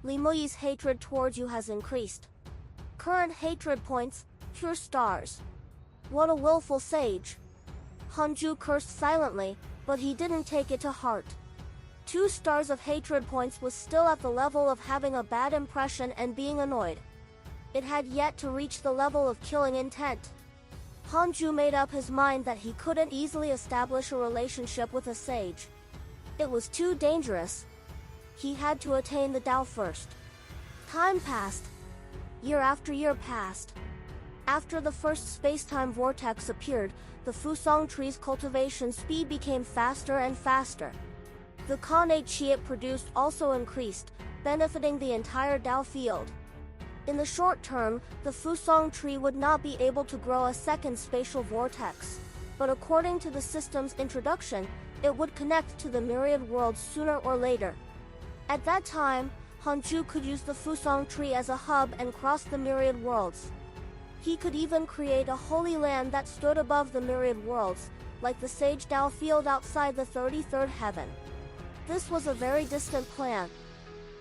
Li Muyi's hatred towards you has increased. Current hatred points, pure stars. What a willful sage. Hanju cursed silently, but he didn't take it to heart. 2 stars of hatred points was still at the level of having a bad impression and being annoyed. It had yet to reach the level of killing intent. Hanju made up his mind that he couldn't easily establish a relationship with a sage. It was too dangerous. He had to attain the Tao first. Time passed. Year after year passed. After the first space-time vortex appeared, the Fusong tree's cultivation speed became faster and faster. The connate qi it produced also increased, benefiting the entire Tao field. In the short term, the Fusong tree would not be able to grow a second spatial vortex, but according to the system's introduction, it would connect to the myriad worlds sooner or later. At that time, Hanju could use the Fusong tree as a hub and cross the myriad worlds. He could even create a holy land that stood above the myriad worlds, like the Sage Tao field outside the 33rd heaven. This was a very distant plan.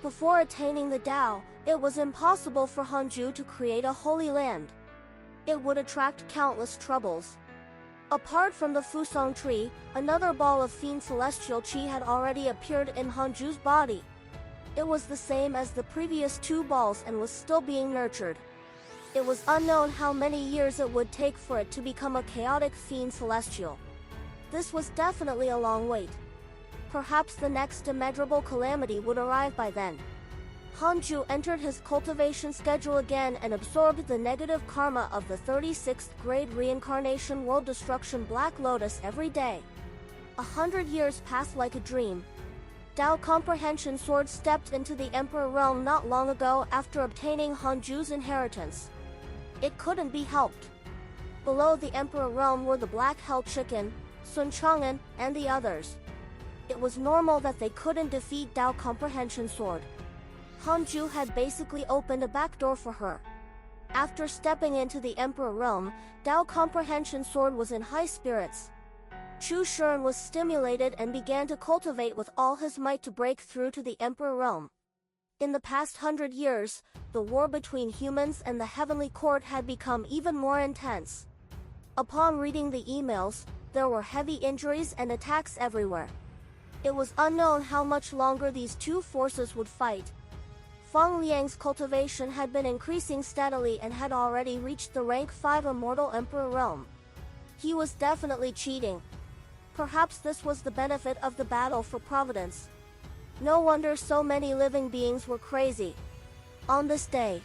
Before attaining the Tao, it was impossible for Hanju to create a holy land. It would attract countless troubles. Apart from the Fusong tree, another ball of fiend celestial qi had already appeared in Hanju's body. It was the same as the previous 2 balls and was still being nurtured. It was unknown how many years it would take for it to become a chaotic fiend celestial. This was definitely a long wait. Perhaps the next immeasurable calamity would arrive by then. Hanju entered his cultivation schedule again and absorbed the negative karma of the 36th grade reincarnation world destruction Black Lotus every day. 100 years passed like a dream. Tao Comprehension Sword stepped into the Emperor realm not long ago after obtaining Hanju's inheritance. It couldn't be helped. Below the Emperor realm were the Black Hell Chicken, Sun Chang'an, and the others. It was normal that they couldn't defeat Tao Comprehension Sword. Hanju had basically opened a backdoor for her. After stepping into the Emperor realm, Tao Comprehension Sword was in high spirits. Chu Shun was stimulated and began to cultivate with all his might to break through to the Emperor realm. In the past 100 years, the war between humans and the Heavenly Court had become even more intense. Upon reading the emails, there were heavy injuries and attacks everywhere. It was unknown how much longer these 2 forces would fight. Fang Liang's cultivation had been increasing steadily and had already reached the rank 5 Immortal Emperor realm. He was definitely cheating. Perhaps this was the benefit of the battle for Providence. No wonder so many living beings were crazy. On this day,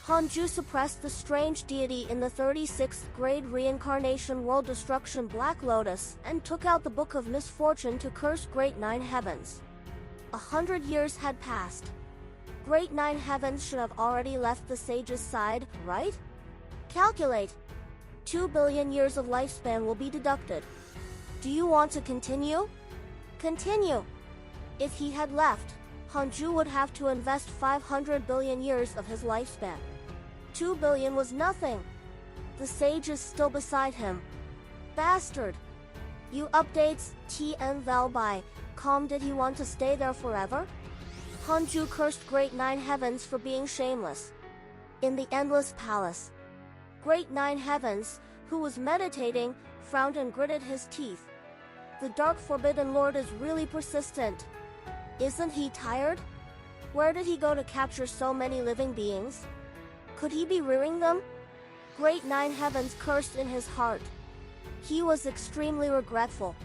Hanju suppressed the strange deity in the 36th grade reincarnation world destruction Black Lotus and took out the Book of Misfortune to curse Great Nine Heavens. 100 years had passed. Great Nine Heavens should have already left the sage's side, right? Calculate. 2 billion years of lifespan will be deducted. Do you want to continue? Continue. If he had left, Hanju would have to invest 500 billion years of his lifespan. 2 billion was nothing. The sage is still beside him. Bastard. You updates, Tn Val by, did he want to stay there forever? Hanju cursed Great Nine Heavens for being shameless. In the Endless Palace, Great Nine Heavens, who was meditating, frowned and gritted his teeth. The Dark Forbidden Lord is really persistent. Isn't he tired? Where did he go to capture so many living beings? Could he be rearing them? Great Nine Heavens cursed in his heart. He was extremely regretful.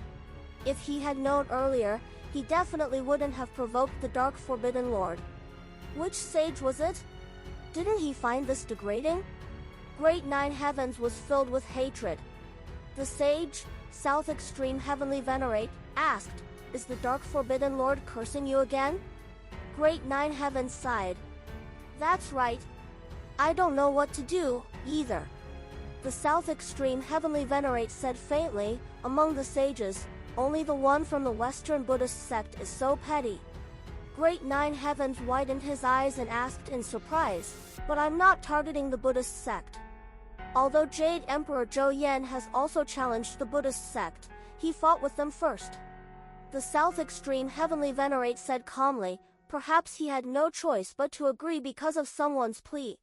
If he had known earlier, he definitely wouldn't have provoked the Dark Forbidden Lord. Which sage was it? Didn't he find this degrading? Great Nine Heavens was filled with hatred. The sage, South Extreme Heavenly Venerate, asked, "Is the Dark Forbidden Lord cursing you again?" Great Nine Heavens sighed. "That's right. I don't know what to do, either." The South Extreme Heavenly Venerate said faintly, "Among the sages, only the one from the Western Buddhist sect is so petty." Great Nine Heavens widened his eyes and asked in surprise, "But I'm not targeting the Buddhist sect." Although Jade Emperor Zhou Yan has also challenged the Buddhist sect, he fought with them first. The South Extreme Heavenly Venerate said calmly, Perhaps he had no choice but to agree because of someone's plea.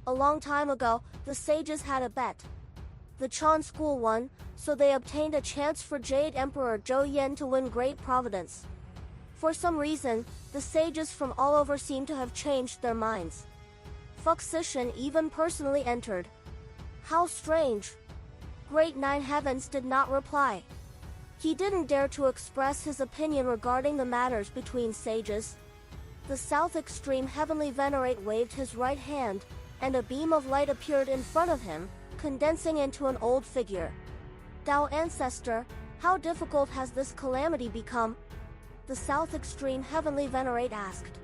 A long time ago, the sages had a bet. The Chan school won, so they obtained a chance for Jade Emperor Zhou Yan to win great providence. For some reason, the sages from all over seem to have changed their minds. Fuck Sishan even personally entered. How strange. Great Nine Heavens did not reply. He didn't dare to express his opinion regarding the matters between sages. The South Extreme Heavenly Venerate waved his right hand, and a beam of light appeared in front of him, condensing into an old figure. Tao Ancestor, how difficult has this calamity become? The South Extreme Heavenly Venerate asked.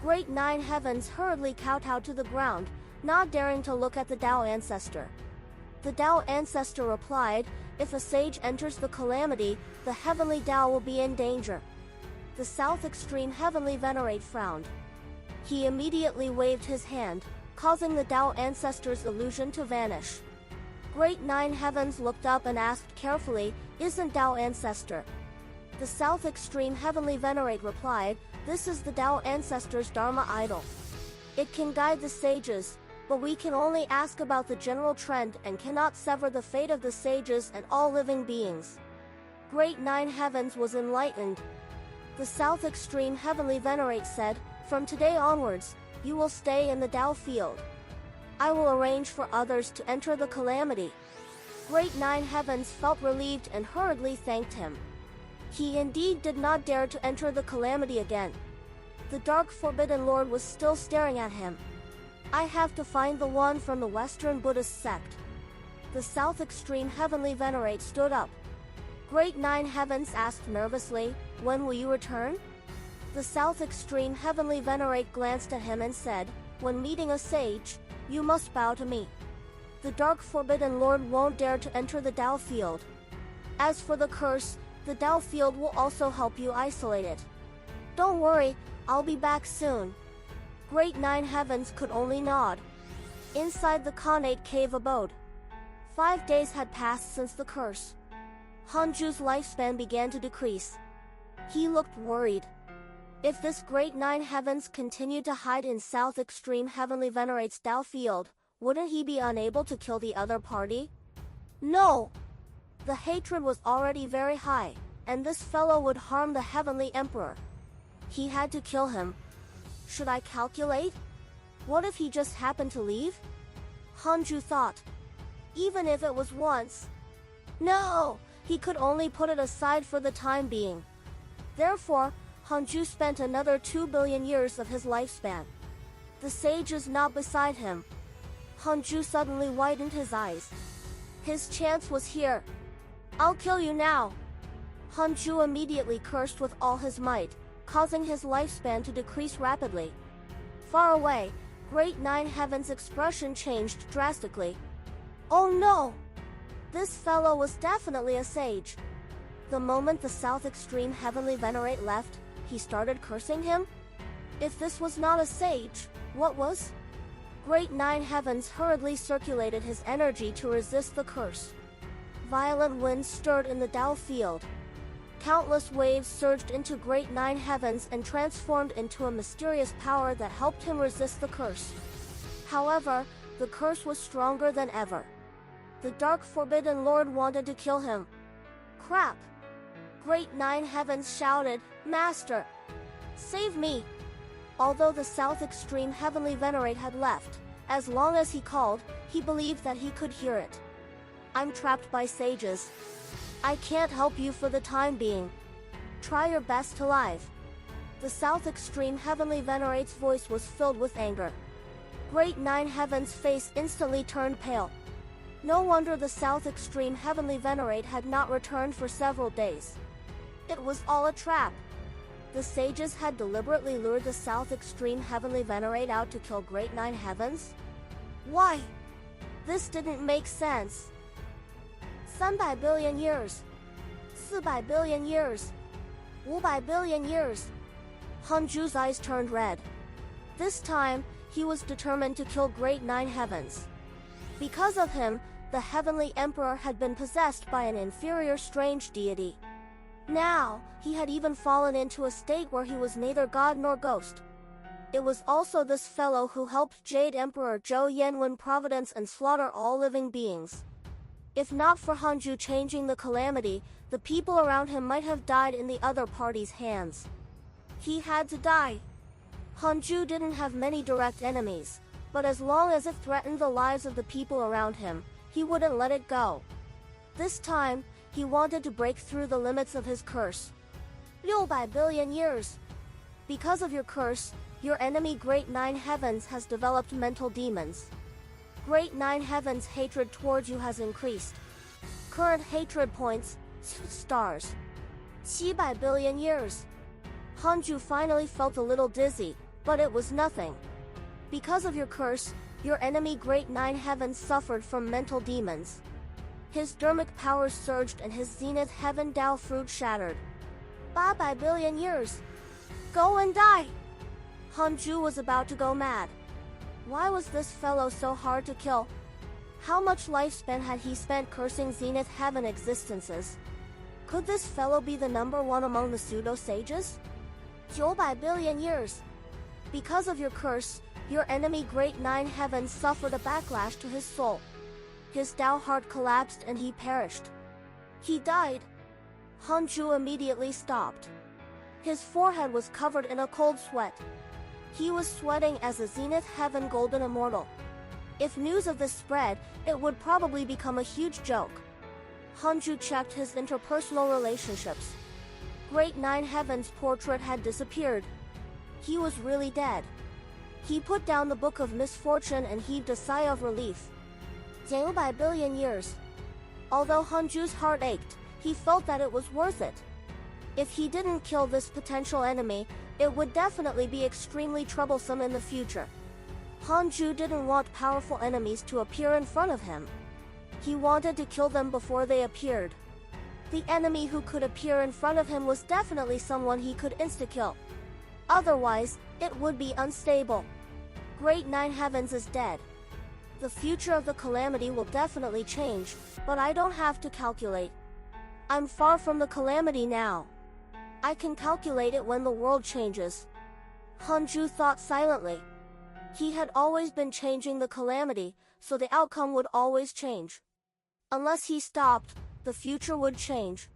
Great Nine Heavens hurriedly kowtowed to the ground, not daring to look at the Tao Ancestor. The Tao Ancestor replied, if a sage enters the calamity, the heavenly Tao will be in danger. The South Extreme Heavenly Venerate frowned. He immediately waved his hand, causing the Tao Ancestor's illusion to vanish. Great Nine Heavens looked up and asked carefully, isn't Tao Ancestor? The South Extreme Heavenly Venerate replied, this is the Tao Ancestor's Dharma idol. It can guide the sages, but we can only ask about the general trend and cannot sever the fate of the sages and all living beings. Great Nine Heavens was enlightened. The South Extreme Heavenly Venerate said, from today onwards, you will stay in the Tao field. I will arrange for others to enter the calamity. Great Nine Heavens felt relieved and hurriedly thanked him. He indeed did not dare to enter the calamity again. The Dark Forbidden Lord was still staring at him. I have to find the one from the Western Buddhist sect. The South Extreme Heavenly Venerate stood up. Great Nine Heavens asked nervously, when will you return? The South Extreme Heavenly Venerate glanced at him and said, when meeting a sage, you must bow to me. The Dark Forbidden Lord won't dare to enter the Tao field. As for the curse, the Tao field will also help you isolate it. Don't worry, I'll be back soon. Great Nine Heavens could only nod. Inside the Khanate cave abode. 5 days had passed since the curse. Hanju's lifespan began to decrease. He looked worried. If this Great Nine Heavens continued to hide in South Extreme Heavenly Venerate's Tao field, wouldn't he be unable to kill the other party? No! The hatred was already very high, and this fellow would harm the Heavenly Emperor. He had to kill him. Should I calculate? What if he just happened to leave? Hanju thought. Even if it was once. No! He could only put it aside for the time being. Therefore, Hanju spent another 2 billion years of his lifespan. The sage is not beside him. Hanju suddenly widened his eyes. His chance was here. I'll kill you now. Hanju immediately cursed with all his might, causing his lifespan to decrease rapidly. Far away, Great Nine Heavens' expression changed drastically. Oh no! This fellow was definitely a sage. The moment the South Extreme Heavenly Venerate left, he started cursing him? If this was not a sage, what was? Great Nine Heavens hurriedly circulated his energy to resist the curse. Violent winds stirred in the Tao field. Countless waves surged into Great Nine Heavens and transformed into a mysterious power that helped him resist the curse. However, the curse was stronger than ever. The Dark Forbidden Lord wanted to kill him. Crap! Great Nine Heavens shouted, Master! Save me! Although the South Extreme Heavenly Venerate had left, as long as he called, he believed that he could hear it. I'm trapped by sages. I can't help you for the time being. Try your best to live. The South Extreme Heavenly Venerate's voice was filled with anger. Great Nine Heavens' face instantly turned pale. No wonder the South Extreme Heavenly Venerate had not returned for several days. It was all a trap. The sages had deliberately lured the South Extreme Heavenly Venerate out to kill Great Nine Heavens? Why? This didn't make sense. 300 billion years. 400 billion years. 500 billion years. Hanju's eyes turned red. This time, he was determined to kill Great Nine Heavens. Because of him, the Heavenly Emperor had been possessed by an inferior strange deity. Now, he had even fallen into a state where he was neither god nor ghost. It was also this fellow who helped Jade Emperor Zhou Yan win Providence and slaughter all living beings. If not for Hanju changing the calamity, the people around him might have died in the other party's hands. He had to die. Hanju didn't have many direct enemies, but as long as it threatened the lives of the people around him, he wouldn't let it go. This time, he wanted to break through the limits of his curse. 600 billion years. Because of your curse, your enemy Great Nine Heavens has developed mental demons. Great Nine Heavens' hatred towards you has increased. Current hatred points, stars. 700 billion years. Hanju finally felt a little dizzy, but it was nothing. Because of your curse, your enemy Great Nine Heavens suffered from mental demons. His dermic powers surged and his zenith heaven Dao fruit shattered. 800 billion years. Go and die! Hanju was about to go mad. Why was this fellow so hard to kill? How much lifespan had he spent cursing zenith heaven existences? Could this fellow be the #1 among the pseudo-sages? 900 billion years. Because of your curse, your enemy Great Nine Heavens suffered a backlash to his soul. His Dao heart collapsed and he perished. He died. Hanju immediately stopped. His forehead was covered in a cold sweat. He was sweating as a Zenith Heaven Golden Immortal. If news of this spread, it would probably become a huge joke. Hanju checked his interpersonal relationships. Great Nine Heaven's portrait had disappeared. He was really dead. He put down the Book of Misfortune and heaved a sigh of relief. 900 billion years. Although Hanju's heart ached, he felt that it was worth it. If he didn't kill this potential enemy, it would definitely be extremely troublesome in the future. Hanju didn't want powerful enemies to appear in front of him. He wanted to kill them before they appeared. The enemy who could appear in front of him was definitely someone he could insta-kill. Otherwise, it would be unstable. Great Nine Heavens is dead. The future of the calamity will definitely change, but I don't have to calculate. I'm far from the calamity now. I can calculate it when the world changes. Hanju thought silently. He had always been changing the calamity, so the outcome would always change. Unless he stopped, the future would change.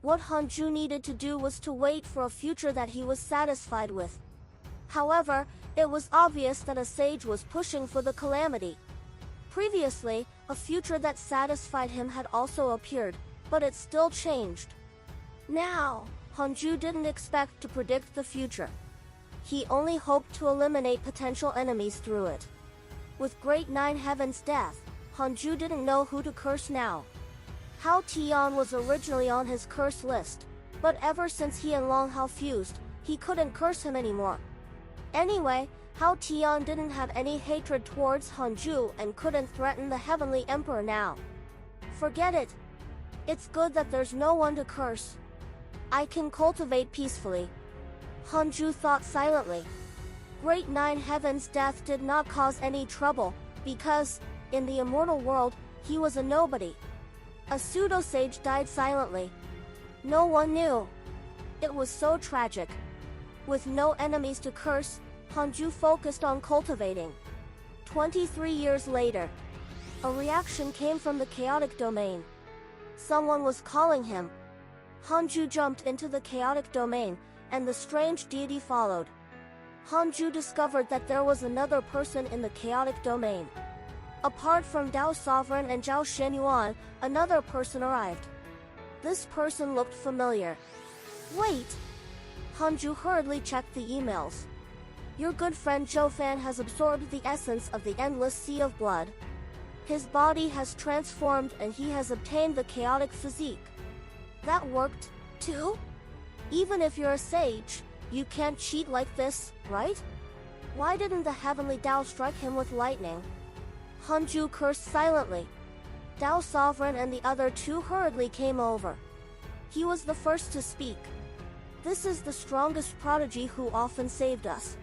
What Hanju needed to do was to wait for a future that he was satisfied with. However, it was obvious that a sage was pushing for the calamity. Previously, a future that satisfied him had also appeared, but it still changed. Now, Hanju didn't expect to predict the future. He only hoped to eliminate potential enemies through it. With Great Nine Heaven's death, Hanju didn't know who to curse now. Hao Tian was originally on his curse list, but ever since he and Long Hao fused, he couldn't curse him anymore. Anyway, Hao Tian didn't have any hatred towards Hanju and couldn't threaten the Heavenly Emperor now. Forget it. It's good that there's no one to curse. I can cultivate peacefully. Hanju thought silently. Great Nine Heaven's death did not cause any trouble, because, in the immortal world, he was a nobody. A pseudo-sage died silently. No one knew. It was so tragic. With no enemies to curse, Hanju focused on cultivating. 23 years later, a reaction came from the chaotic domain. Someone was calling him. Hanju jumped into the chaotic domain, and the strange deity followed. Hanju discovered that there was another person in the chaotic domain. Apart from Dao Sovereign and Zhao Shenyuan, another person arrived. This person looked familiar. Wait! Hanju hurriedly checked the emails. Your good friend Zhou Fan has absorbed the essence of the endless sea of blood. His body has transformed and he has obtained the chaotic physique. That worked, too? Even if you're a sage, you can't cheat like this, right? Why didn't the heavenly Dao strike him with lightning? Hanju cursed silently. Dao Sovereign and the other two hurriedly came over. He was the first to speak. This is the strongest prodigy who often saved us.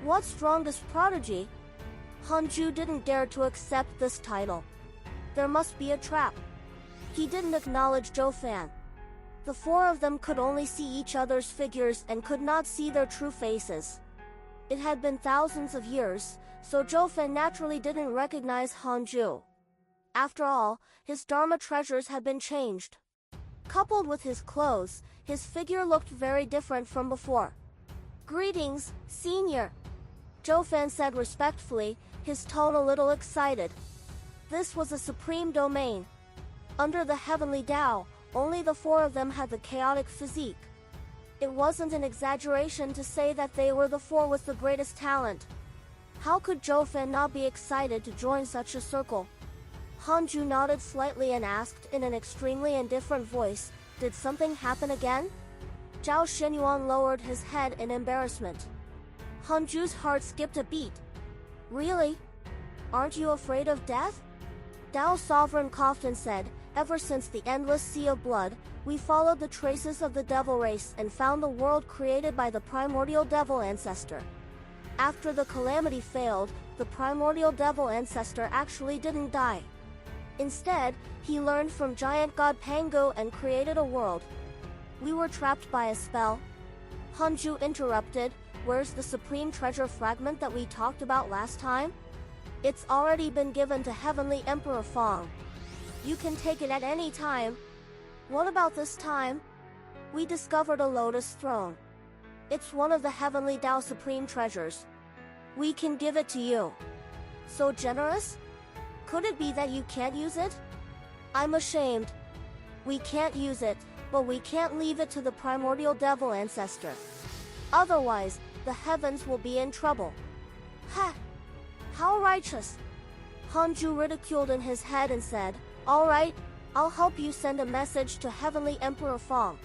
What strongest prodigy? Hanju didn't dare to accept this title. There must be a trap. He didn't acknowledge Zhou Fan. The four of them could only see each other's figures and could not see their true faces. It had been thousands of years, so Zhou Fan naturally didn't recognize Hanju. After all, his Dharma treasures had been changed. Coupled with his clothes, his figure looked very different from before. "Greetings, Senior," Zhou Fan said respectfully, his tone a little excited. This was a supreme domain. Under the heavenly Tao, only the four of them had the chaotic physique. It wasn't an exaggeration to say that they were the four with the greatest talent. How could Zhou Fan not be excited to join such a circle? Hanju nodded slightly and asked in an extremely indifferent voice, "Did something happen again?" Zhao Xinyuan lowered his head in embarrassment. Hanju's heart skipped a beat. "Really? Aren't you afraid of death?" Dao Sovereign coughed and said, "Ever since the endless sea of blood, we followed the traces of the devil race and found the world created by the primordial devil ancestor. After the calamity failed, the primordial devil ancestor actually didn't die. Instead, he learned from giant god Pangu and created a world. We were trapped by a spell." Hanju interrupted, "Where's the supreme treasure fragment that we talked about last time?" "It's already been given to Heavenly Emperor Fong. You can take it at any time." "What about this time?" "We discovered a lotus throne. It's one of the Heavenly Tao supreme treasures. We can give it to you." "So generous? Could it be that you can't use it?" "I'm ashamed. We can't use it, but we can't leave it to the primordial devil ancestor. Otherwise, the heavens will be in trouble." "Ha! How righteous!" Hanju ridiculed in his head and said, "All right, I'll help you send a message to Heavenly Emperor Fong."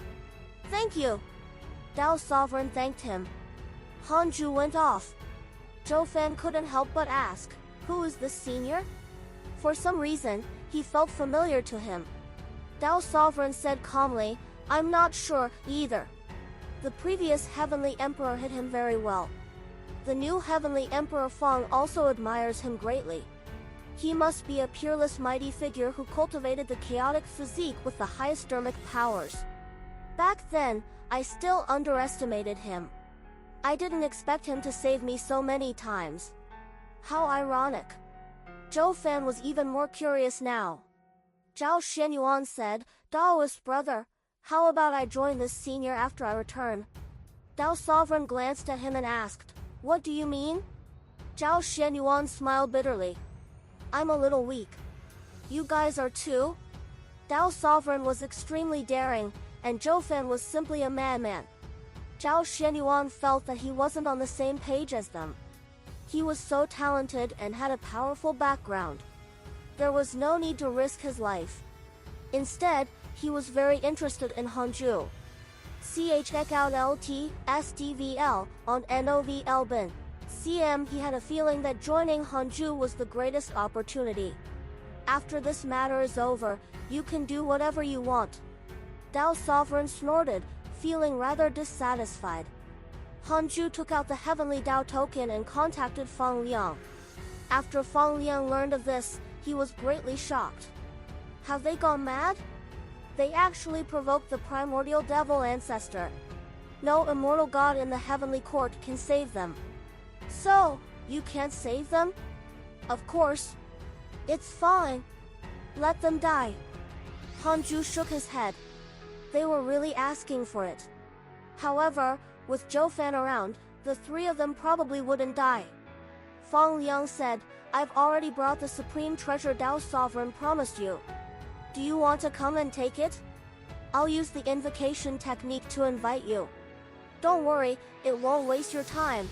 "Thank you." Dao Sovereign thanked him. Hanju went off. Zhou Fan couldn't help but ask, "Who is this senior?" For some reason, he felt familiar to him. Dao Sovereign said calmly, "I'm not sure either." The previous Heavenly Emperor hid him very well. The new Heavenly Emperor Fong also admires him greatly. He must be a peerless mighty figure who cultivated the chaotic physique with the highest dharmic powers. Back then, I still underestimated him. I didn't expect him to save me so many times. How ironic. Zhou Fan was even more curious now. Zhao Xianyuan said, "Daoist brother, how about I join this senior after I return?" Dao Sovereign glanced at him and asked, "What do you mean?" Zhao Xianyuan smiled bitterly. "I'm a little weak. You guys are too?" Dao Sovereign was extremely daring, and Zhou Fan was simply a madman. Zhao Xianyuan felt that he wasn't on the same page as them. He was so talented and had a powerful background. There was no need to risk his life. Instead, he was very interested in Hanju. Check out LT SDVL on NOVL bin. CM he had a feeling that joining Hanju was the greatest opportunity. After this matter is over, you can do whatever you want. Dao Sovereign snorted, feeling rather dissatisfied. Hanju took out the Heavenly Tao token and contacted Fang Liang. After Fang Liang learned of this, he was greatly shocked. Have they gone mad? They actually provoked the primordial devil ancestor. No immortal god in the heavenly court can save them. So, you can't save them? Of course. It's fine. Let them die. Hanju shook his head. They were really asking for it. However, with Zhou Fan around, the three of them probably wouldn't die. Fang Liang said, "I've already brought the supreme treasure Dao Sovereign promised you. Do you want to come and take it? I'll use the invocation technique to invite you. Don't worry, it won't waste your time."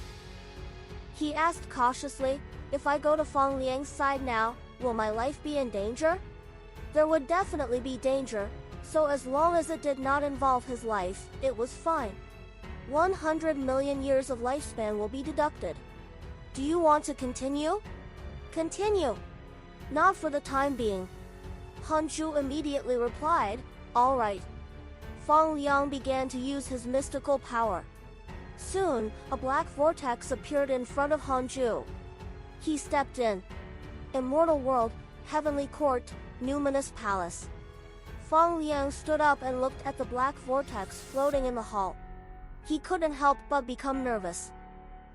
He asked cautiously, "If I go to Fang Liang's side now, will my life be in danger?" There would definitely be danger, so as long as it did not involve his life, it was fine. 100 million years of lifespan will be deducted. Do you want to continue? Continue. Not for the time being. Hanju immediately replied, "All right." Fang Liang began to use his mystical power. Soon, a black vortex appeared in front of Hanju. He stepped in. Immortal World, Heavenly Court, Numinous Palace. Fang Liang stood up and looked at the black vortex floating in the hall. He couldn't help but become nervous.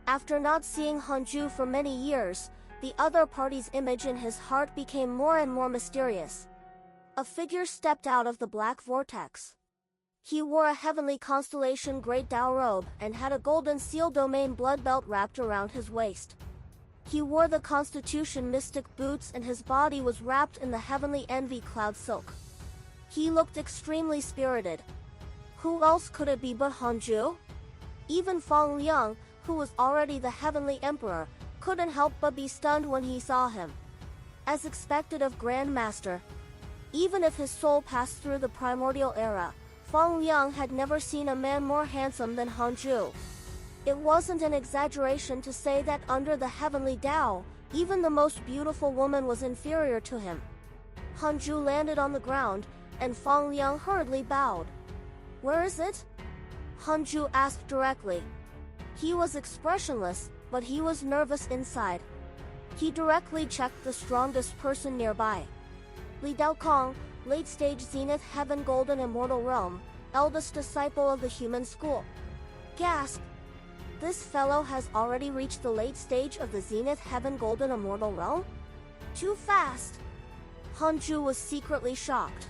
After not seeing Hanju for many years, the other party's image in his heart became more and more mysterious. A figure stepped out of the black vortex. He wore a heavenly constellation Great Dao robe and had a golden seal domain blood belt wrapped around his waist. He wore the Constitution mystic boots and his body was wrapped in the heavenly envy cloud silk. He looked extremely spirited. Who else could it be but Hanju? Even Fang Liang, who was already the heavenly emperor, couldn't help but be stunned when he saw him. As expected of Grand Master, even if his soul passed through the primordial era, Fang Liang had never seen a man more handsome than Hanju. It wasn't an exaggeration to say that under the heavenly Dao, even the most beautiful woman was inferior to him. Hanju landed on the ground, and Fang Liang hurriedly bowed. "Where is it?" Hanju asked directly. He was expressionless, but he was nervous inside. He directly checked the strongest person nearby. Li Daokong, late-stage Zenith Heaven Golden Immortal Realm, eldest disciple of the human school. Gasp! This fellow has already reached the late stage of the Zenith Heaven Golden Immortal Realm? Too fast! Hanju was secretly shocked.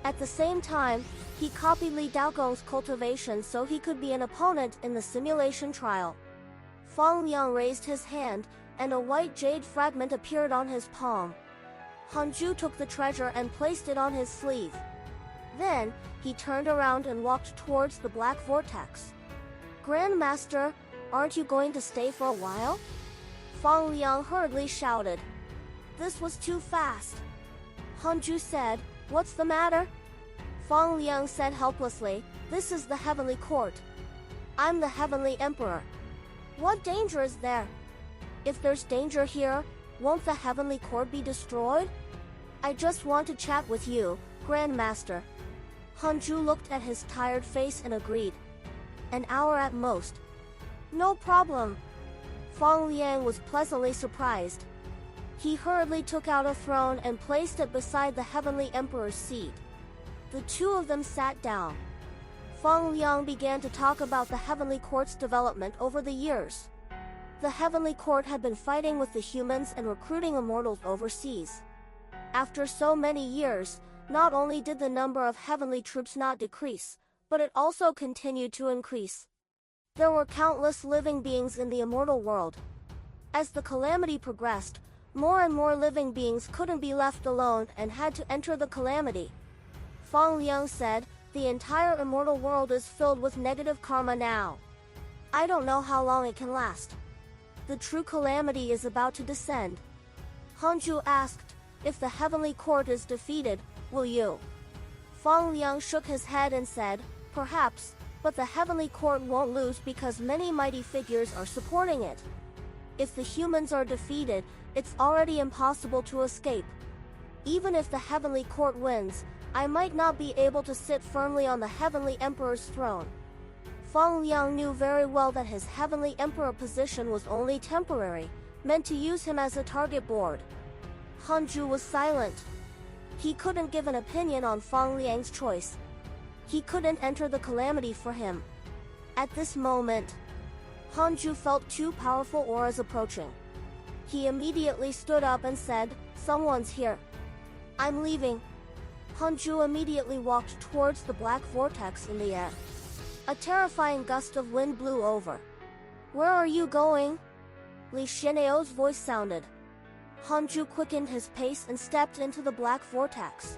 At the same time, he copied Li Daokong's cultivation so he could be an opponent in the simulation trial. Fang Liang raised his hand, and a white jade fragment appeared on his palm. Hanju took the treasure and placed it on his sleeve. Then, he turned around and walked towards the black vortex. "Grand Master, aren't you going to stay for a while?" Fang Liang hurriedly shouted. This was too fast. Hanju said, "What's the matter?" Fang Liang said helplessly, "This is the heavenly court. I'm the heavenly emperor. What danger is there? If there's danger here, won't the heavenly court be destroyed? I just want to chat with you, Grand Master." Hanju looked at his tired face and agreed. "An hour at most." "No problem." Fang Liang was pleasantly surprised. He hurriedly took out a throne and placed it beside the heavenly emperor's seat. The two of them sat down. Fang Liang began to talk about the heavenly court's development over the years. The heavenly court had been fighting with the humans and recruiting immortals overseas. After so many years, not only did the number of heavenly troops not decrease, but it also continued to increase. There were countless living beings in the immortal world. As the calamity progressed, more and more living beings couldn't be left alone and had to enter the calamity. Fang Liang said, "The entire immortal world is filled with negative karma now. I don't know how long it can last. The true calamity is about to descend." Hanju asked, "If the heavenly court is defeated, will you?" Fang Liang shook his head and said, "Perhaps, but the heavenly court won't lose because many mighty figures are supporting it. If the humans are defeated, it's already impossible to escape. Even if the heavenly court wins, I might not be able to sit firmly on the heavenly emperor's throne." Fang Liang knew very well that his heavenly emperor position was only temporary, meant to use him as a target board. Hanju was silent. He couldn't give an opinion on Fang Liang's choice. He couldn't enter the calamity for him. At this moment, Hanju felt two powerful auras approaching. He immediately stood up and said, "Someone's here. I'm leaving." Hanju immediately walked towards the black vortex in the air. A terrifying gust of wind blew over. "Where are you going?" Li Xiao's voice sounded. Hanju quickened his pace and stepped into the black vortex.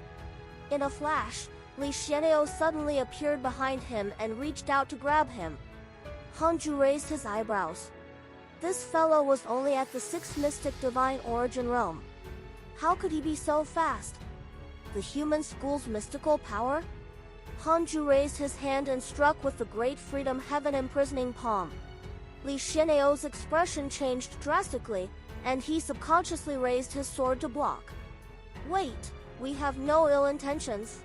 In a flash, Li Xiao suddenly appeared behind him and reached out to grab him. Hanju raised his eyebrows. This fellow was only at the 6th mystic divine origin realm. How could he be so fast? The human school's mystical power? Hanju raised his hand and struck with the great freedom heaven imprisoning palm. Li Xiao's expression changed drastically, and he subconsciously raised his sword to block. "Wait, we have no ill intentions."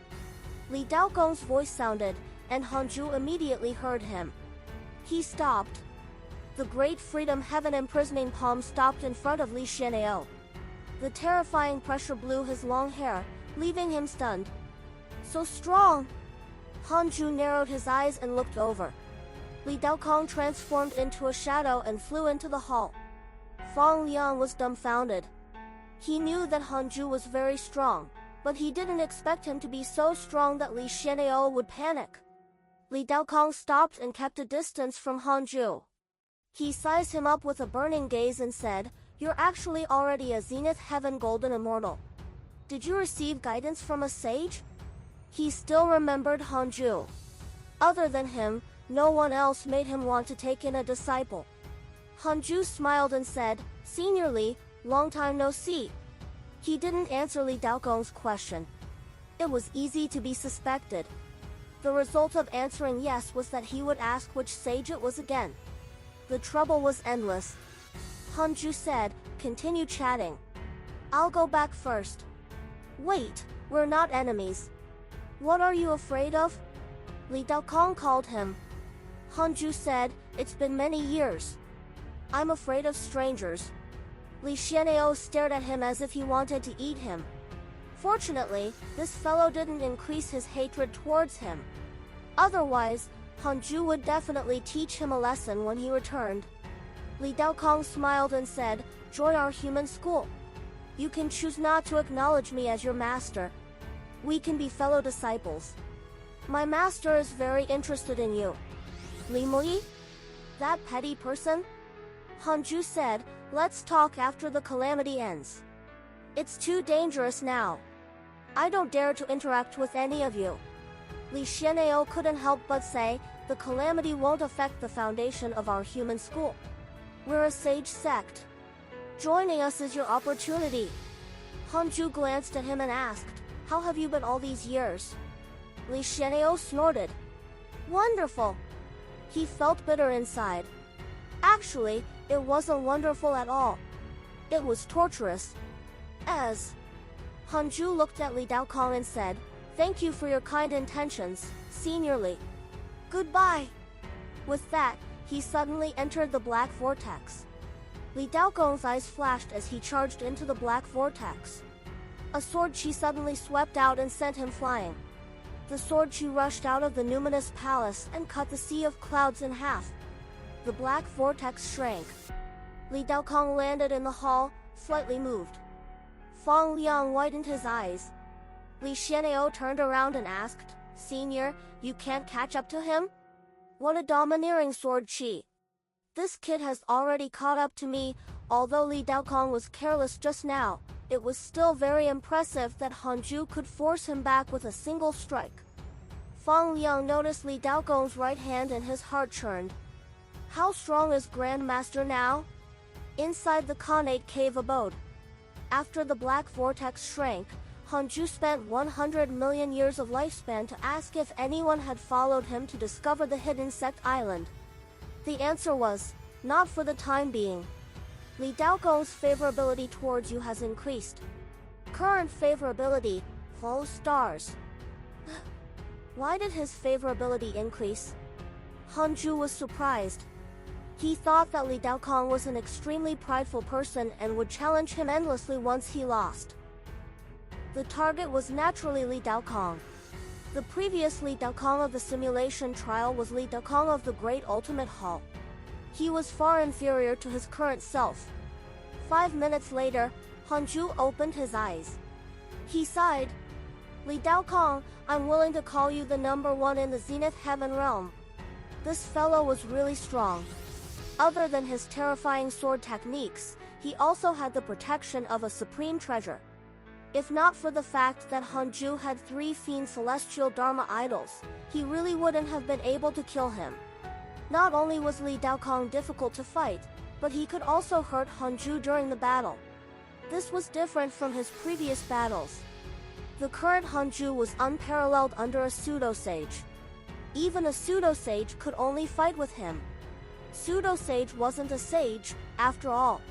Li Daokong's voice sounded, and Hanju immediately heard him. He stopped. The great freedom heaven imprisoning palm stopped in front of Li Xiao. The terrifying pressure blew his long hair, leaving him stunned. So strong! Hanju narrowed his eyes and looked over. Li Daokong transformed into a shadow and flew into the hall. Fang Liang was dumbfounded. He knew that Hanju was very strong, but he didn't expect him to be so strong that Li Xian'eo would panic. Li Daokong stopped and kept a distance from Hanju. He sized him up with a burning gaze and said, "You're actually already a Zenith Heaven Golden Immortal. Did you receive guidance from a sage?" He still remembered Hanju. Other than him, no one else made him want to take in a disciple. Hanju smiled and said, "Senior Li, long time no see." He didn't answer Li Daokong's question. It was easy to be suspected. The result of answering yes was that he would ask which sage it was again. The trouble was endless. Hanju said, "Continue chatting. I'll go back first." "Wait, we're not enemies. What are you afraid of?" Li Daokong called him. Hanju said, "It's been many years. I'm afraid of strangers." Li Xian'eo stared at him as if he wanted to eat him. Fortunately, this fellow didn't increase his hatred towards him. Otherwise, Hanju would definitely teach him a lesson when he returned. Li Daokong smiled and said, "Join our human school. You can choose not to acknowledge me as your master. We can be fellow disciples. My master is very interested in you." "Li Mui? That petty person?" Hanju said, "Let's talk after the calamity ends. It's too dangerous now. I don't dare to interact with any of you." Li Xian'eo couldn't help but say, "The calamity won't affect the foundation of our human school. We're a sage sect. Joining us is your opportunity." Hanju glanced at him and asked, "How have you been all these years?" Li Xian'eo snorted. "Wonderful." He felt bitter inside. Actually, it wasn't wonderful at all. It was torturous. Hanju looked at Li Daokong and said, "Thank you for your kind intentions, Senior Li. Goodbye." With that, he suddenly entered the black vortex. Li Daokong's eyes flashed as he charged into the black vortex. A sword chi suddenly swept out and sent him flying. The sword chi rushed out of the numinous palace and cut the sea of clouds in half. The black vortex shrank. Li Daokong landed in the hall, slightly moved. Fang Liang widened his eyes. Li Xian'eo turned around and asked, "Senior, you can't catch up to him? What a domineering sword chi. This kid has already caught up to me." Although Li Daokong was careless just now, it was still very impressive that Hanju could force him back with a single strike. Fang Liang noticed Li Daokong's right hand and his heart churned. How strong is Grandmaster now? Inside the Khanate cave abode. After the black vortex shrank, Hanju spent 100 million years of lifespan to ask if anyone had followed him to discover the hidden sect island. The answer was, not for the time being. Li Daokong's favorability towards you has increased. Current favorability, 4 stars. Why did his favorability increase? Hanju was surprised. He thought that Li Daokong was an extremely prideful person and would challenge him endlessly once he lost. The target was naturally Li Daokong. The previous Li Daokong of the simulation trial was Li Daokong of the Great Ultimate Hall. He was far inferior to his current self. 5 minutes later, Hanju opened his eyes. He sighed. "Li Daokong, I'm willing to call you the #1 in the Zenith Heaven realm." This fellow was really strong. Other than his terrifying sword techniques, he also had the protection of a supreme treasure. If not for the fact that Hanju had 3 fiend celestial Dharma idols, he really wouldn't have been able to kill him. Not only was Li Daokong difficult to fight, but he could also hurt Hanju during the battle. This was different from his previous battles. The current Hanju was unparalleled under a pseudo-sage. Even a pseudo-sage could only fight with him. Pseudo-sage wasn't a sage, after all.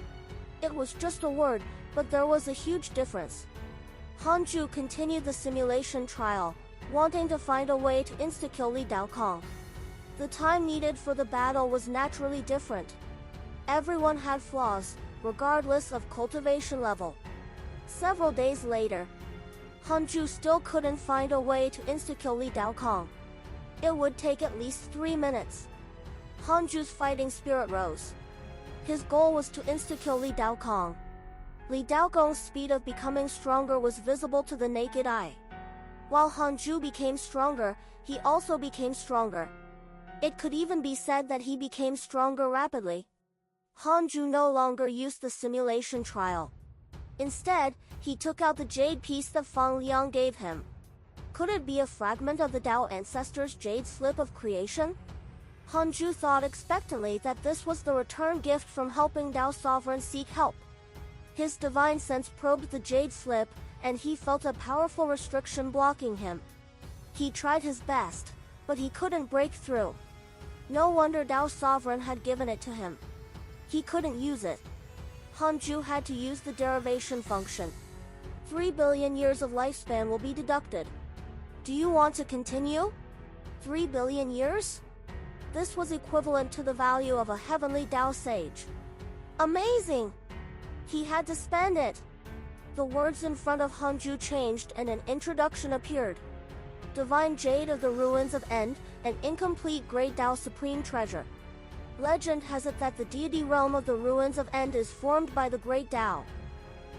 It was just a word, but there was a huge difference. Hanju continued the simulation trial, wanting to find a way to insta-kill Li Daokong. The time needed for the battle was naturally different. Everyone had flaws, regardless of cultivation level. Several days later, Hanju still couldn't find a way to insta-kill Li Daokong. It would take at least 3 minutes. Hanju's fighting spirit rose. His goal was to insta-kill Li Daokong. Li Daokong's speed of becoming stronger was visible to the naked eye. While Hanju became stronger, he also became stronger. It could even be said that he became stronger rapidly. Hanju no longer used the simulation trial. Instead, he took out the jade piece that Fang Liang gave him. Could it be a fragment of the Dao ancestors' jade slip of creation? Hanju thought expectantly that this was the return gift from helping Dao Sovereign seek help. His divine sense probed the jade slip, and he felt a powerful restriction blocking him. He tried his best, but he couldn't break through. No wonder Dao Sovereign had given it to him. He couldn't use it. Hanju had to use the derivation function. 3 billion years of lifespan will be deducted. Do you want to continue? 3 billion years? This was equivalent to the value of a heavenly Dao sage. Amazing! He had to spend it. The words in front of Hanju changed and an introduction appeared. Divine Jade of the Ruins of End, an incomplete Great Dao Supreme Treasure. Legend has it that the deity realm of the Ruins of End is formed by the Great Dao.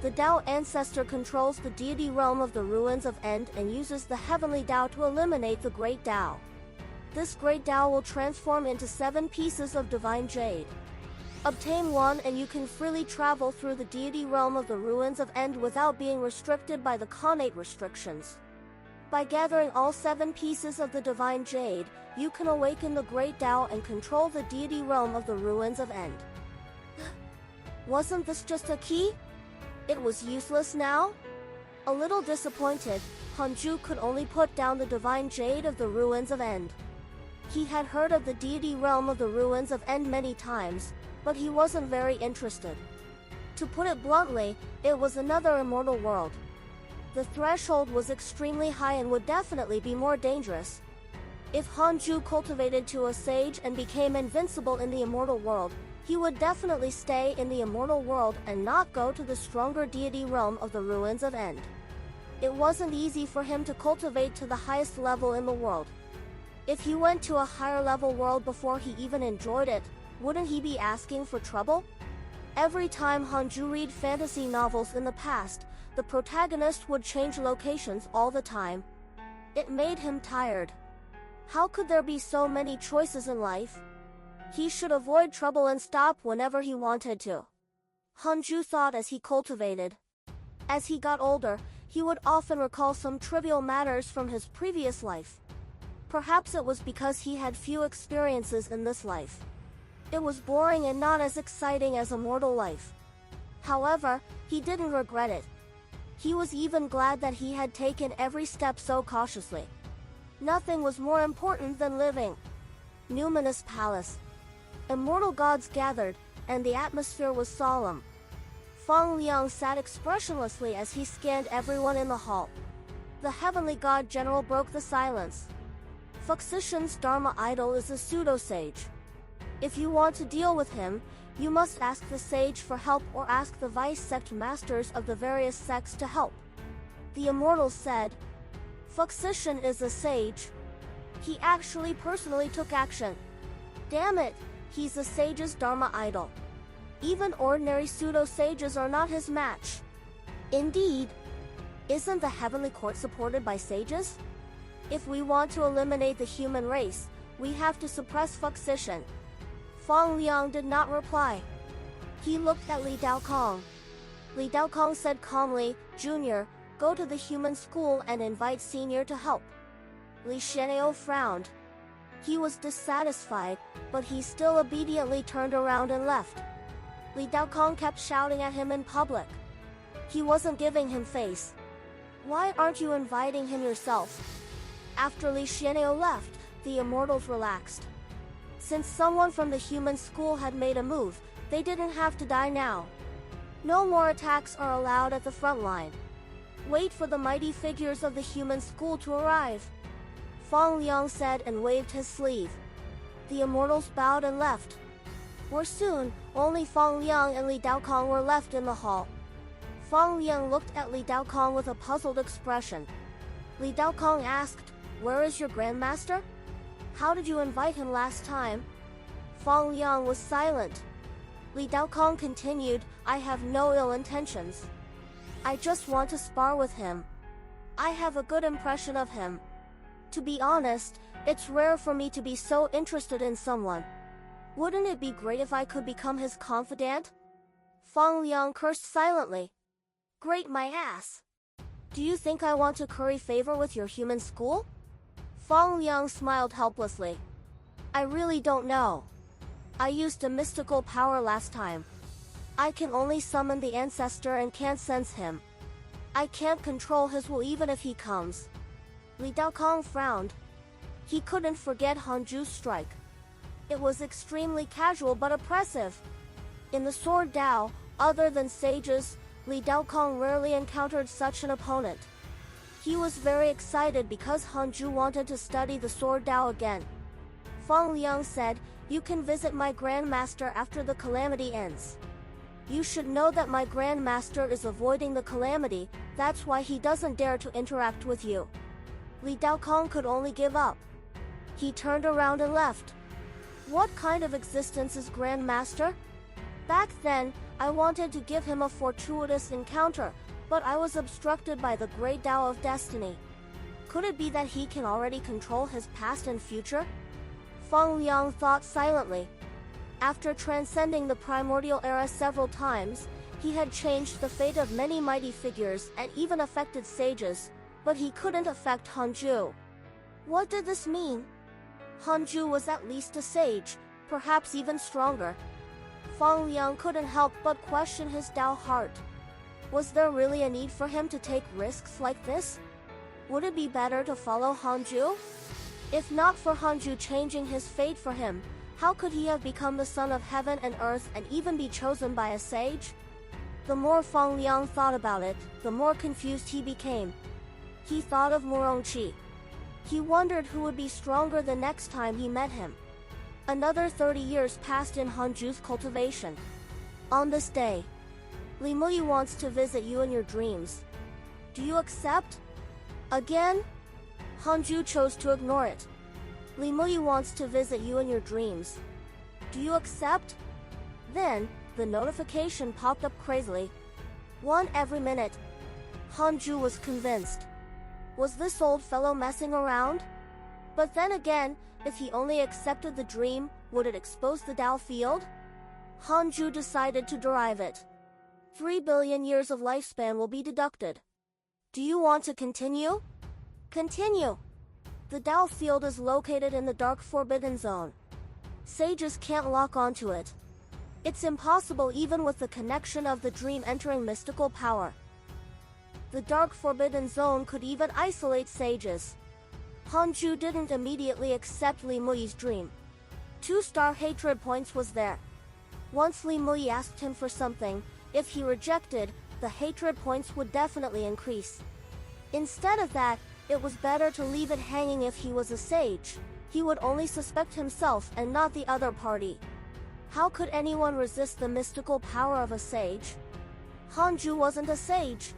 The Dao ancestor controls the deity realm of the Ruins of End and uses the heavenly Dao to eliminate the Great Dao. This Great Dao will transform into 7 pieces of divine jade. Obtain one and you can freely travel through the deity realm of the Ruins of End without being restricted by the Khanate restrictions. By gathering all 7 pieces of the divine jade, you can awaken the Great Dao and control the deity realm of the Ruins of End. Wasn't this just a key? It was useless now? A little disappointed, Hanju could only put down the divine jade of the Ruins of End. He had heard of the deity realm of the Ruins of End many times, but he wasn't very interested. To put it bluntly, it was another immortal world. The threshold was extremely high and would definitely be more dangerous. If Hanju cultivated to a sage and became invincible in the immortal world, he would definitely stay in the immortal world and not go to the stronger deity realm of the Ruins of End. It wasn't easy for him to cultivate to the highest level in the world. If he went to a higher level world before he even enjoyed it, wouldn't he be asking for trouble? Every time Hanju read fantasy novels in the past, the protagonist would change locations all the time. It made him tired. How could there be so many choices in life? He should avoid trouble and stop whenever he wanted to. Hanju thought as he cultivated. As he got older, he would often recall some trivial matters from his previous life. Perhaps it was because he had few experiences in this life. It was boring and not as exciting as a mortal life. However, he didn't regret it. He was even glad that he had taken every step so cautiously. Nothing was more important than living. Numinous Palace. Immortal gods gathered, and the atmosphere was solemn. Fang Liang sat expressionlessly as he scanned everyone in the hall. The heavenly god general broke the silence. Fuxishan's Dharma idol is a pseudo-sage. If you want to deal with him, you must ask the sage for help or ask the vice-sect masters of the various sects to help. The immortals said. Fuxishan is a sage. He actually personally took action. Damn it, he's the sage's Dharma idol. Even ordinary pseudo-sages are not his match. Indeed. Isn't the heavenly court supported by sages? If we want to eliminate the human race, we have to suppress Fuxishan. Fang Liang did not reply. He looked at Li Daokong. Li Daokong said calmly, Junior, go to the human school and invite Senior to help. Li Xian'eo frowned. He was dissatisfied, but he still obediently turned around and left. Li Daokong kept shouting at him in public. He wasn't giving him face. Why aren't you inviting him yourself? After Li Xian'eo left, the immortals relaxed. Since someone from the human school had made a move, they didn't have to die now. No more attacks are allowed at the front line. Wait for the mighty figures of the human school to arrive. Fang Liang said and waved his sleeve. The immortals bowed and left. Soon, only Fang Liang and Li Daokong were left in the hall. Fang Liang looked at Li Daokong with a puzzled expression. Li Daokong asked, "Where is your grandmaster? How did you invite him last time?" Fang Liang was silent. Li Daokong continued, "I have no ill intentions. I just want to spar with him. I have a good impression of him. To be honest, it's rare for me to be so interested in someone. Wouldn't it be great if I could become his confidant?" Fang Liang cursed silently. "Great my ass. Do you think I want to curry favor with your human school?" Fang Liang smiled helplessly. "I really don't know. I used a mystical power last time. I can only summon the ancestor and can't sense him. I can't control his will even if he comes." Li Daokong frowned. He couldn't forget Hanju's strike. It was extremely casual but oppressive. In the Sword Dao, other than sages, Li Daokong rarely encountered such an opponent. He was very excited because Hanju wanted to study the Sword Dao again. Fang Liang said, "You can visit my grandmaster after the calamity ends. You should know that my grandmaster is avoiding the calamity, that's why he doesn't dare to interact with you." Li Daokong could only give up. He turned around and left. What kind of existence is grandmaster? Back then, I wanted to give him a fortuitous encounter, but I was obstructed by the great Tao of destiny. Could it be that he can already control his past and future? Fang Liang thought silently. After transcending the primordial era several times, he had changed the fate of many mighty figures and even affected sages, but he couldn't affect Hanju. What did this mean? Hanju was at least a sage, perhaps even stronger. Fang Liang couldn't help but question his Tao heart. Was there really a need for him to take risks like this? Would it be better to follow Hanju? If not for Hanju changing his fate for him, how could he have become the son of heaven and earth and even be chosen by a sage? The more Fang Liang thought about it, the more confused he became. He thought of Murongqi. He wondered who would be stronger the next time he met him. Another 30 years passed in Hanju's cultivation. On this day, Li Muyi wants to visit you in your dreams. Do you accept? Again? Hanju chose to ignore it. Li Muyi wants to visit you in your dreams. Do you accept? Then, the notification popped up crazily. 1 every minute. Hanju was convinced. Was this old fellow messing around? But then again, if he only accepted the dream, would it expose the Tao field? Hanju decided to derive it. 3 billion years of lifespan will be deducted. Do you want to continue? Continue. The Tao field is located in the Dark Forbidden Zone. Sages can't lock onto it. It's impossible even with the connection of the dream entering mystical power. The Dark Forbidden Zone could even isolate sages. Hanju didn't immediately accept Li Muyi's dream. 2-star hatred points was there. Once Li Muyi asked him for something, if he rejected, the hatred points would definitely increase. Instead of that, it was better to leave it hanging. If he was a sage, he would only suspect himself and not the other party. How could anyone resist the mystical power of a sage? Hanju wasn't a sage.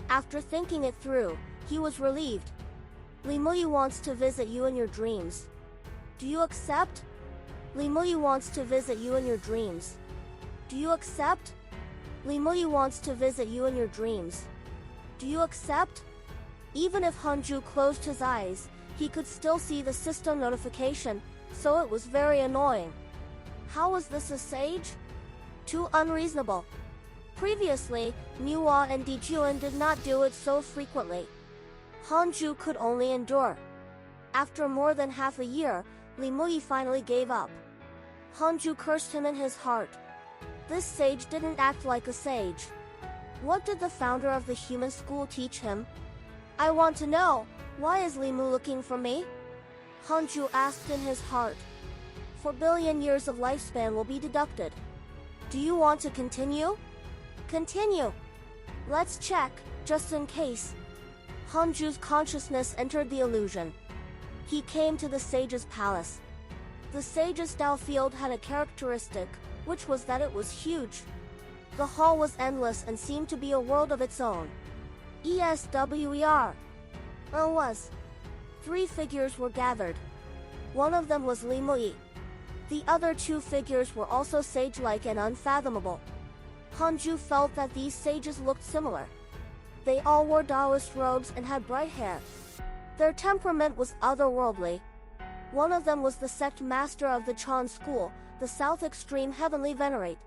After thinking it through, he was relieved. Li Muyi wants to visit you in your dreams. Do you accept? Li Muyi wants to visit you in your dreams. Do you accept? Li Muyi wants to visit you in your dreams. Do you accept? Even if Hanju closed his eyes, he could still see the system notification, so it was very annoying. How was this a sage? Too unreasonable. Previously, Nuwa and Dijuan did not do it so frequently. Hanju could only endure. After more than half a year, Li Muyi finally gave up. Hanju cursed him in his heart. This sage didn't act like a sage. What did the founder of the human school teach him? I want to know, why is Li Mu looking for me? Hanju asked in his heart. 4 billion years of lifespan will be deducted. Do you want to continue? Continue. Let's check, just in case. Hanju's consciousness entered the illusion. He came to the sage's palace. The sage's Tao field had a characteristic, which was that it was huge. The hall was endless and seemed to be a world of its own. ESWER. Was. 3 figures were gathered. One of them was Li Mui. The other 2 figures were also sage-like and unfathomable. Hanju felt that these sages looked similar. They all wore Taoist robes and had bright hair. Their temperament was otherworldly. One of them was the sect master of the Chan school, the South Extreme Heavenly Venerate.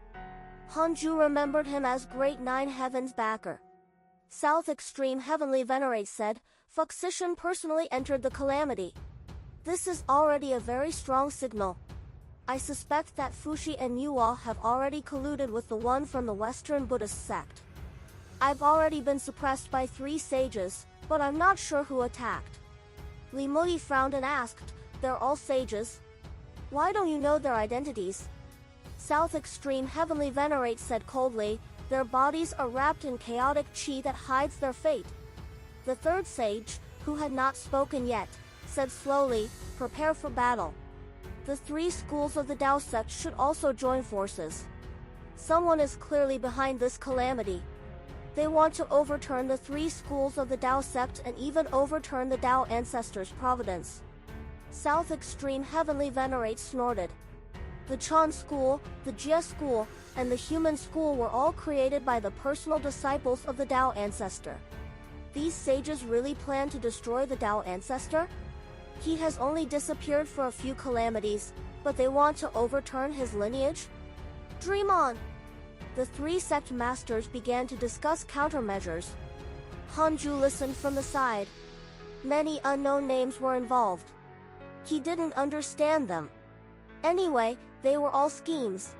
Hanju remembered him as Great Nine Heavens backer. South Extreme Heavenly Venerate said, Fuxishan personally entered the calamity. This is already a very strong signal. I suspect that Fuxi and Nuwa have already colluded with the one from the Western Buddhist sect. I've already been suppressed by 3 sages, but I'm not sure who attacked. Li Mui frowned and asked, They're all sages? Why don't you know their identities? South Extreme Heavenly Venerate said coldly, Their bodies are wrapped in chaotic chi that hides their fate. The 3rd sage, who had not spoken yet, said slowly, Prepare for battle. The 3 schools of the Tao sect should also join forces. Someone is clearly behind this calamity. They want to overturn the 3 schools of the Tao sect and even overturn the Tao ancestors' providence. South Extreme Heavenly Venerate snorted. The Chan school, the Jia school, and the human school were all created by the personal disciples of the Tao ancestor. These sages really plan to destroy the Tao ancestor? He has only disappeared for a few calamities, but they want to overturn his lineage? Dream on! The 3 sect masters began to discuss countermeasures. Hanju listened from the side. Many unknown names were involved. He didn't understand them. Anyway, they were all schemes.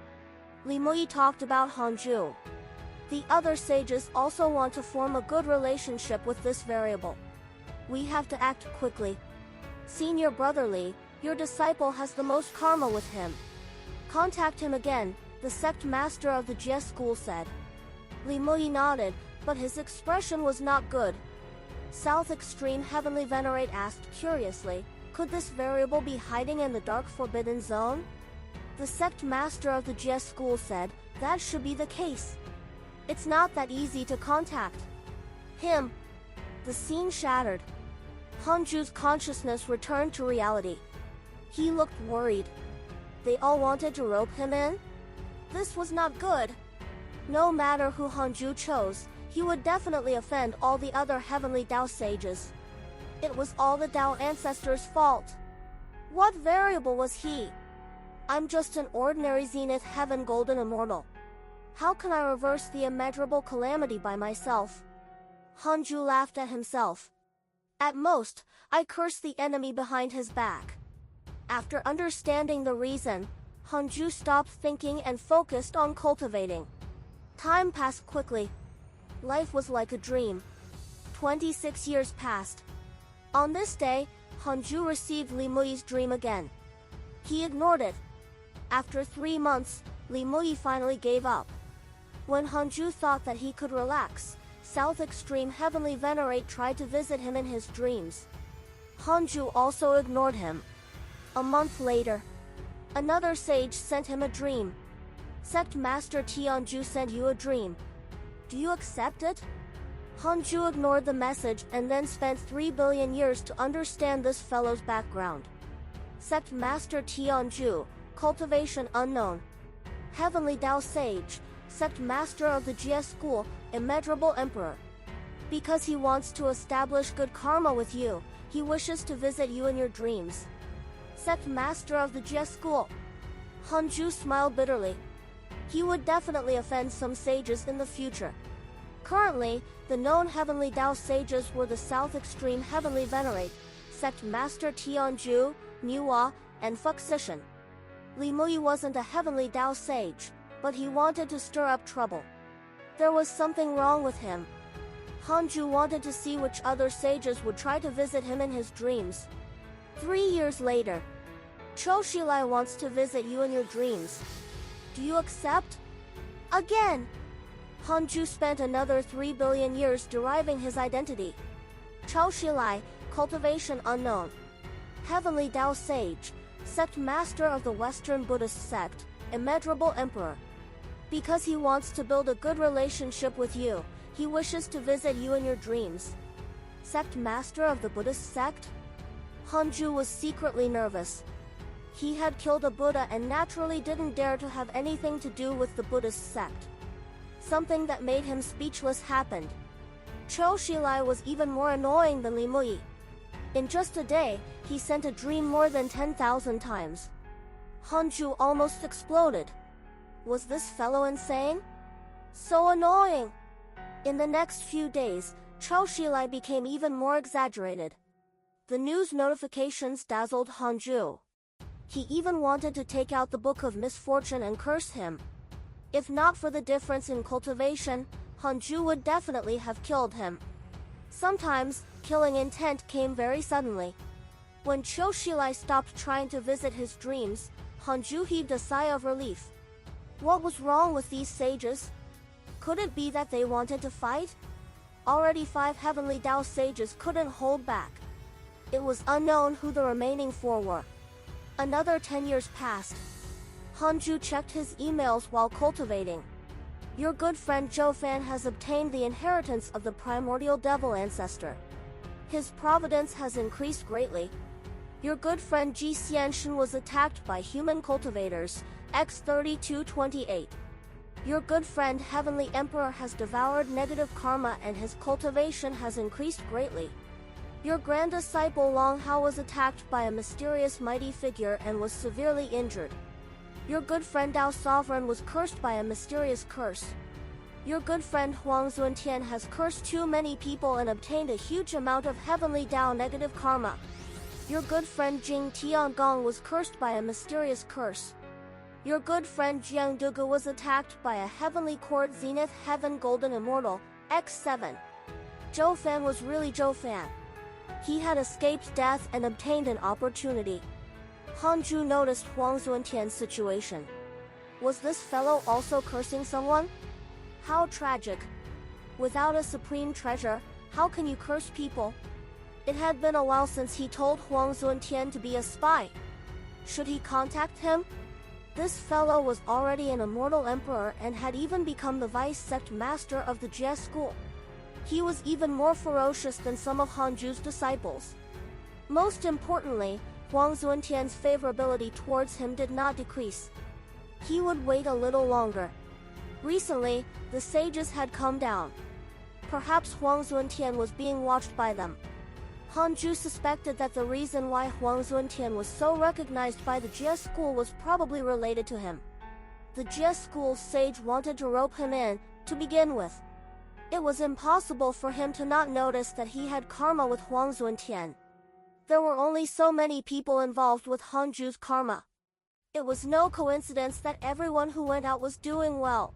Li Mui talked about Hanju. The other sages also want to form a good relationship with this variable. We have to act quickly. Senior Brother Li, your disciple has the most karma with him. Contact him again, the sect master of the Jia school said. Li Mui nodded, but his expression was not good. South Extreme Heavenly Venerate asked curiously, Could this variable be hiding in the dark forbidden zone? The sect master of the Jia school said, That should be the case. It's not that easy to contact him. The scene shattered. Hanju's consciousness returned to reality. He looked worried. They all wanted to rope him in? This was not good. No matter who Hanju chose, he would definitely offend all the other heavenly Tao sages. It was all the Tao ancestors' fault. What variable was he? I'm just an ordinary Zenith Heaven Golden Immortal. How can I reverse the immeasurable calamity by myself? Hanju laughed at himself. At most, I cursed the enemy behind his back. After understanding the reason, Hanju stopped thinking and focused on cultivating. Time passed quickly. Life was like a dream. 26 years passed. On this day, Hanju received Li Mui's dream again. He ignored it. After 3 months, Li Mui finally gave up. When Hanju thought that he could relax, South Extreme Heavenly Venerate tried to visit him in his dreams. Hanju also ignored him. A month later, another sage sent him a dream. Sect Master Tianju sent you a dream. Do you accept it? Hanju ignored the message and then spent 3 billion years to understand this fellow's background. Sect Master Tianju, cultivation unknown. Heavenly Tao Sage, Sect Master of the Jia School, Immeasurable Emperor. Because he wants to establish good karma with you, he wishes to visit you in your dreams. Sect Master of the Jia School. Hanju smiled bitterly. He would definitely offend some sages in the future. Currently, the known Heavenly Tao sages were the South Extreme Heavenly Venerate, Sect Master Tianju, Nuwa, and Fuxishan. Li Mui wasn't a Heavenly Tao sage, but he wanted to stir up trouble. There was something wrong with him. Hanju wanted to see which other sages would try to visit him in his dreams. 3 years later, Chou Shilai wants to visit you in your dreams. Do you accept? Again! Hanju spent another 3 billion years deriving his identity. Chou Shilai, cultivation unknown. Heavenly Tao Sage, Sect Master of the Western Buddhist Sect, Immeasurable Emperor. Because he wants to build a good relationship with you, he wishes to visit you in your dreams. Sect master of the Buddhist sect? Hanju was secretly nervous. He had killed a Buddha and naturally didn't dare to have anything to do with the Buddhist sect. Something that made him speechless happened. Chou Shilai was even more annoying than Li Muyi. In just a day, he sent a dream more than 10,000 times. Hanju almost exploded. Was this fellow insane? So annoying! In the next few days, Chou Shilai became even more exaggerated. The news notifications dazzled Hanju. He even wanted to take out the Book of Misfortune and curse him. If not for the difference in cultivation, Hanju would definitely have killed him. Sometimes, killing intent came very suddenly. When Chou Shilai stopped trying to visit his dreams, Hanju heaved a sigh of relief. What was wrong with these sages? Could it be that they wanted to fight? Already 5 heavenly Dao sages couldn't hold back. It was unknown who the remaining 4 were. Another 10 years passed. Hanju checked his emails while cultivating. Your good friend Zhou Fan has obtained the inheritance of the primordial devil ancestor. His providence has increased greatly. Your good friend Ji Xianshen was attacked by human cultivators, X3228. Your good friend Heavenly Emperor has devoured negative karma and his cultivation has increased greatly. Your grand disciple Long Hao was attacked by a mysterious mighty figure and was severely injured. Your good friend Dao Sovereign was cursed by a mysterious curse. Your good friend Huang Zuntian has cursed too many people and obtained a huge amount of heavenly Dao negative karma. Your good friend Jing Tiangong was cursed by a mysterious curse. Your good friend Jiang Dugu was attacked by a heavenly court Zenith Heaven Golden Immortal, X7. Zhou Fan was really Zhou Fan. He had escaped death and obtained an opportunity. Hanju noticed Huang Zuntian's situation. Was this fellow also cursing someone? How tragic. Without a supreme treasure, how can you curse people? It had been a while since he told Huang Zuntian to be a spy. Should he contact him? This fellow was already an immortal emperor and had even become the vice sect master of the Jie school. He was even more ferocious than some of Hanju's disciples. Most importantly, Huang Zuntian's favorability towards him did not decrease. He would wait a little longer. Recently, the sages had come down. Perhaps Huang Zuntian was being watched by them. Hanju suspected that the reason why Huang Zuntian was so recognized by the Jie school was probably related to him. The Jie school's sage wanted to rope him in, to begin with. It was impossible for him to not notice that he had karma with Huang Zuntian. There were only so many people involved with Hanju's karma. It was no coincidence that everyone who went out was doing well.